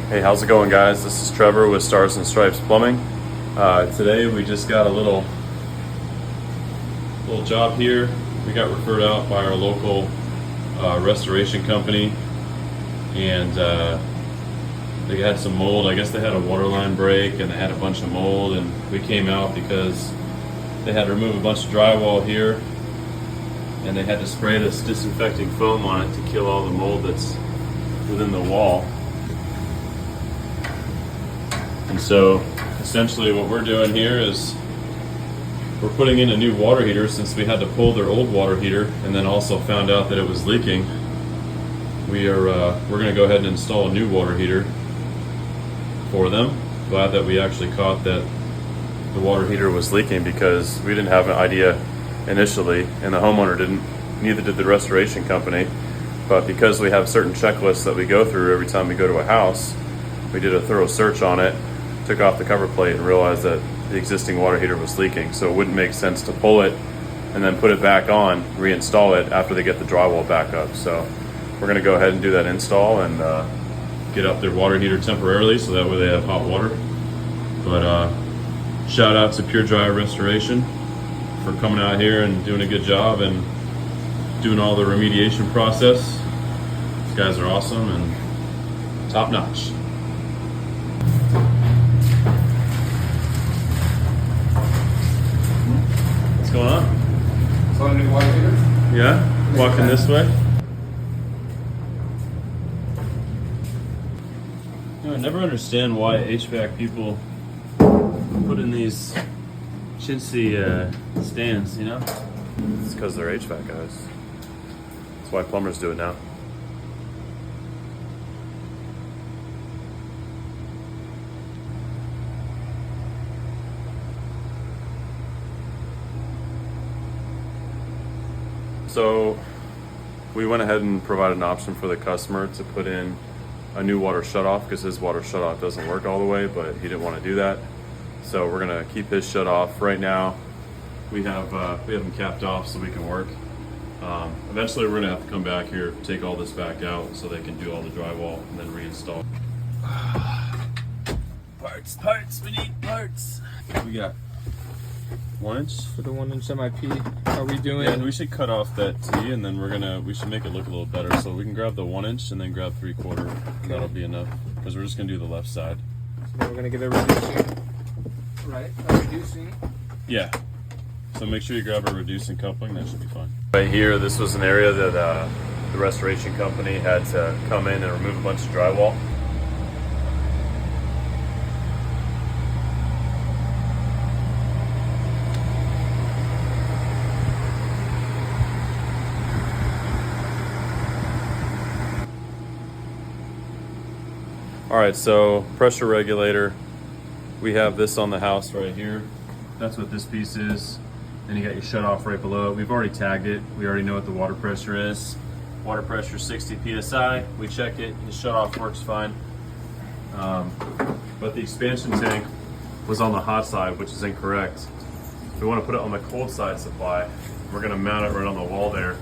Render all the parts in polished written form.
Hey, how's it going, guys? This is Trevor with Stars and Stripes Plumbing. Today we just got a little job here. We got referred out by our local restoration company, and they had some mold. I guess they had a water line break and they had a bunch of mold, and we came out because they had to remove a bunch of drywall here, and they had to spray this disinfecting foam on it to kill all the mold that's within the wall. And so essentially what we're doing here is we're putting in a new water heater, since we had to pull their old water heater and then also found out that it was leaking. We're going to go ahead and install a new water heater for them. Glad that we actually caught that the water heater was leaking, because we didn't have an idea initially, and the homeowner didn't, neither did the restoration company. But because we have certain checklists that we go through every time we go to a house, we did a thorough search on it, took off the cover plate, and realized that the existing water heater was leaking. So it wouldn't make sense to pull it and then put it back on, reinstall it after they get the drywall back up. So we're going to go ahead and do that install and get up their water heater temporarily, so that way they have hot water. But shout out to Pure Dry Restoration for coming out here and doing a good job and doing all the remediation process. These guys are awesome and top notch. What's going on? So a new water heater? Yeah, walking this way. You know, I never understand why HVAC people put in these chintzy stands, you know? It's because they're HVAC guys. That's why plumbers do it now. So we went ahead and provided an option for the customer to put in a new water shutoff, because his water shutoff doesn't work all the way, but he didn't want to do that. So we're gonna keep his shut off right now. We have them capped off so we can work. Eventually we're gonna have to come back here, take all this back out so they can do all the drywall and then reinstall. Parts, we need parts. We got 1 inch. For the 1 inch MIP, are we doing? Yeah, we should cut off that T, and then we should make it look a little better. So we can grab the 1 inch and then grab 3/4. Okay. That'll be enough, because we're just gonna do the left side. So then we're gonna get a reducing, right? A reducing. Yeah. So make sure you grab a reducing coupling, that should be fine. Right here, this was an area that the restoration company had to come in and remove a bunch of drywall. All right, so pressure regulator. We have this on the house right here. That's what this piece is. Then you got your shut off right below it. We've already tagged it. We already know what the water pressure is. Water pressure 60 PSI. We check it, the shut off works fine. But the expansion tank was on the hot side, which is incorrect. We want to put it on the cold side supply. We're gonna mount it right on the wall there.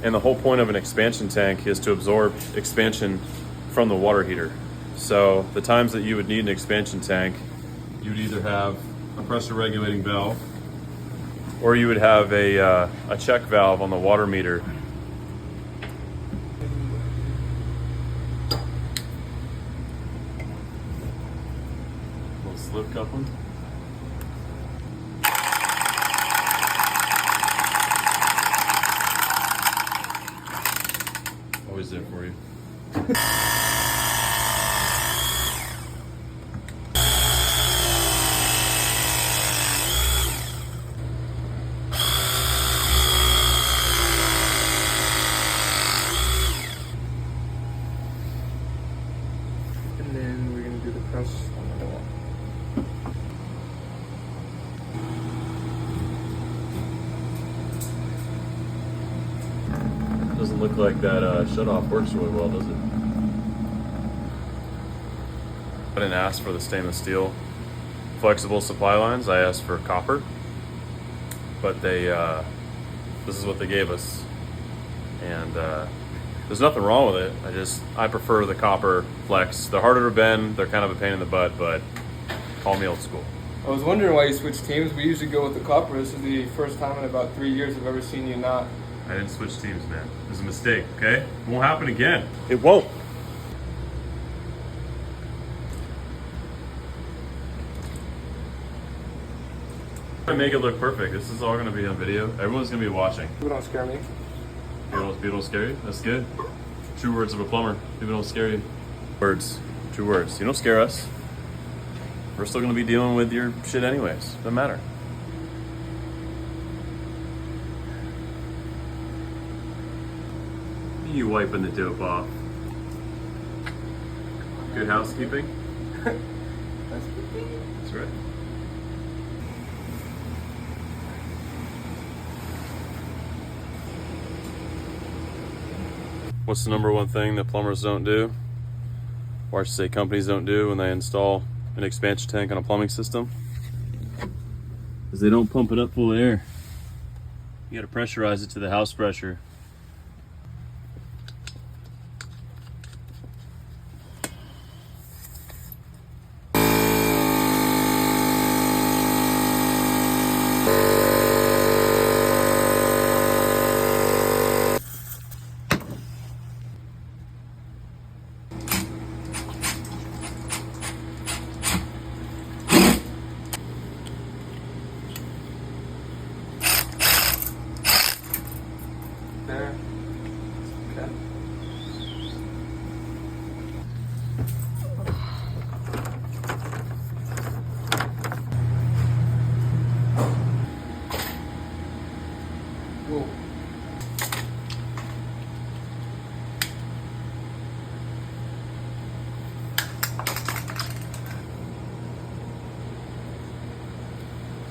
And the whole point of an expansion tank is to absorb expansion from the water heater. So the times that you would need an expansion tank, you would either have a pressure regulating valve, or you would have a check valve on the water meter. Little slip coupling. Always there for you. And then we're gonna do the press on the wall. Doesn't look like that shut off works really well, does it? I didn't ask for the stainless steel flexible supply lines. I asked for copper, but they this is what they gave us, and There's nothing wrong with it. I prefer the copper flex. They're harder to bend. They're kind of a pain in the butt, but call me old school. I was wondering why you switched teams. We usually go with the copper. This is the first time in about 3 years I've ever seen you not. I didn't switch teams, man. It was a mistake, okay? It won't happen again. It won't. To make it look perfect. This is all gonna be on video. Everyone's gonna be watching. People don't scare me. People don't scare you? That's good. True words of a plumber. People don't scare you. Words. True words. You don't scare us. We're still gonna be dealing with your shit anyways. Doesn't matter. You wiping the dope off. Good housekeeping. That's right. What's the number one thing that plumbers don't do? Or I should say companies don't do when they install an expansion tank on a plumbing system? Is they don't pump it up full of air. You gotta pressurize it to the house pressure. There. Okay. Whoa.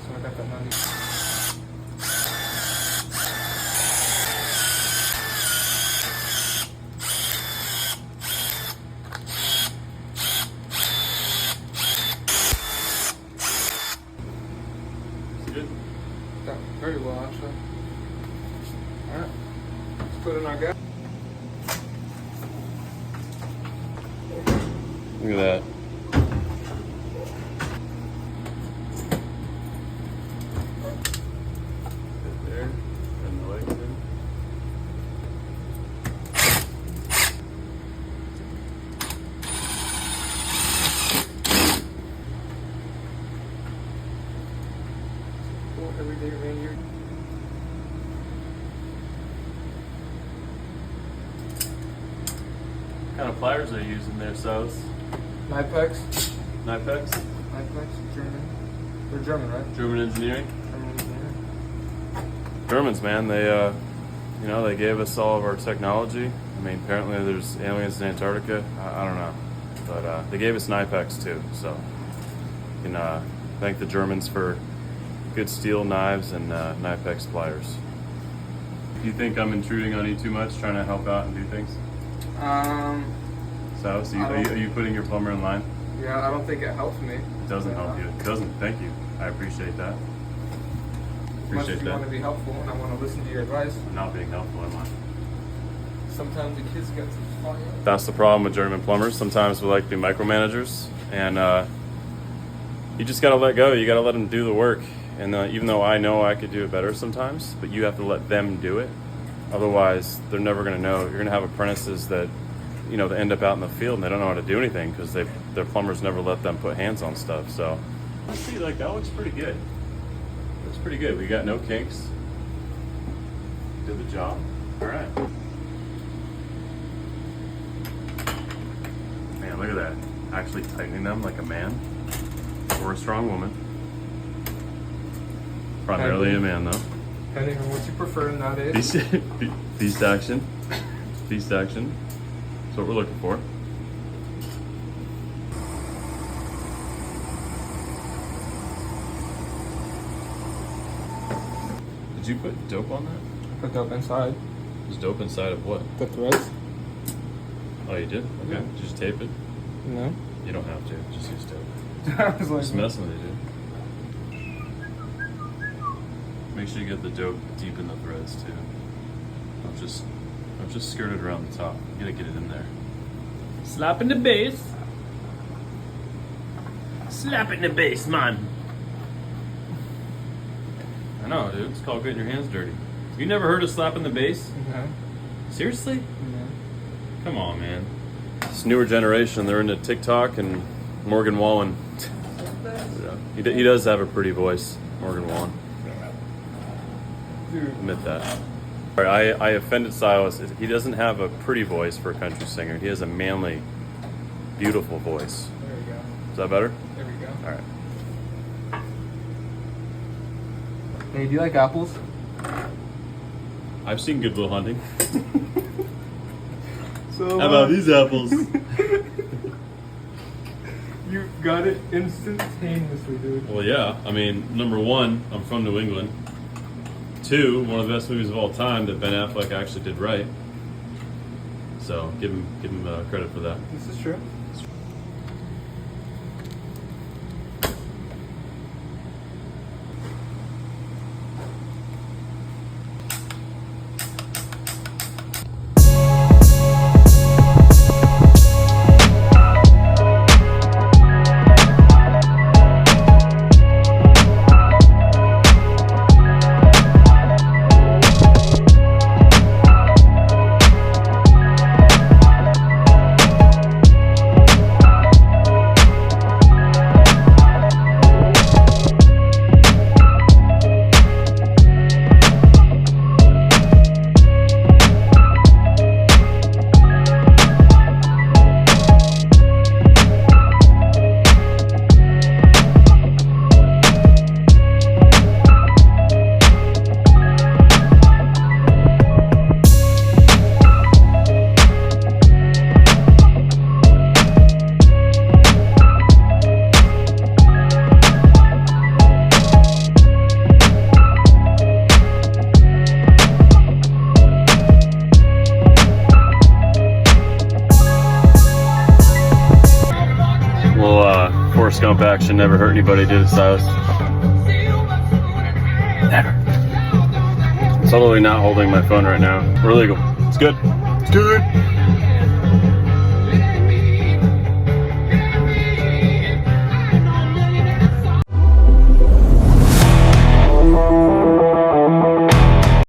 So I got that money. Good. Yeah, very well, actually. Alright, let's put in our gas. Look at that. Good there. And the legs in. Cool, everyday ranger. What kind of pliers are you using there, Sos? Knipex. Knipex? Knipex, German. They're German, right? German engineering? German engineering. Germans, man, they gave us all of our technology. I mean, apparently there's aliens in Antarctica. I don't know, but they gave us Knipex too. So you can thank the Germans for good steel knives and Knipex pliers. Do you think I'm intruding on you too much, trying to help out and do things? So are you putting your plumber in line? Yeah, I don't think it helps me. It doesn't help you. It doesn't. Thank you. I appreciate that. Much as you want to be helpful and I want to listen to your advice. I'm not being helpful, am I? Sometimes the kids get some fire. That's the problem with German plumbers. Sometimes we like to be micromanagers, and you just gotta let go. You gotta let them do the work. And even though I know I could do it better sometimes, but you have to let them do it. Otherwise, they're never gonna know. You're gonna have apprentices that, they end up out in the field and they don't know how to do anything because their plumbers never let them put hands on stuff. So, let's see, that looks pretty good. Looks pretty good. We got no kinks. Did the job. All right. Man, look at that. Actually tightening them like a man or a strong woman. Primarily a man, though. Depending on what you prefer nowadays. Beast action. Beast action. That's what we're looking for. Did you put dope on that? Put dope inside. Was dope inside of what? The threads. Oh, you did? Okay. Yeah. Did you just tape it? No. You don't have to. Just use dope. I was like, Just messing with you, dude. Make sure you get the dope deep in the threads, too. Not just... I've just skirted around the top. You gotta get it in there. Slap in the base. Slap it in the base, man. I know, dude. It's called getting your hands dirty. You never heard of slapping the base? No. Seriously? No. Come on, man. This newer generation, they're into TikTok and Morgan Wallen. Yeah. He does have a pretty voice, Morgan Wallen. Dude. Admit that. All right, I offended Silas. He doesn't have a pretty voice for a country singer. He has a manly, beautiful voice. There we go. Is that better? There we go. All right. Hey, do you like apples? I've seen Good Will Hunting. So How about these apples? You got it instantaneously, dude. Well, yeah. I mean, number one, I'm from New England. Two, one of the best movies of all time that Ben Affleck actually did right. So give him credit for that. This is true. Forrest Gump action never hurt anybody, did it, Silas? Never. Totally not holding my phone right now. We're legal. It's good. It's good.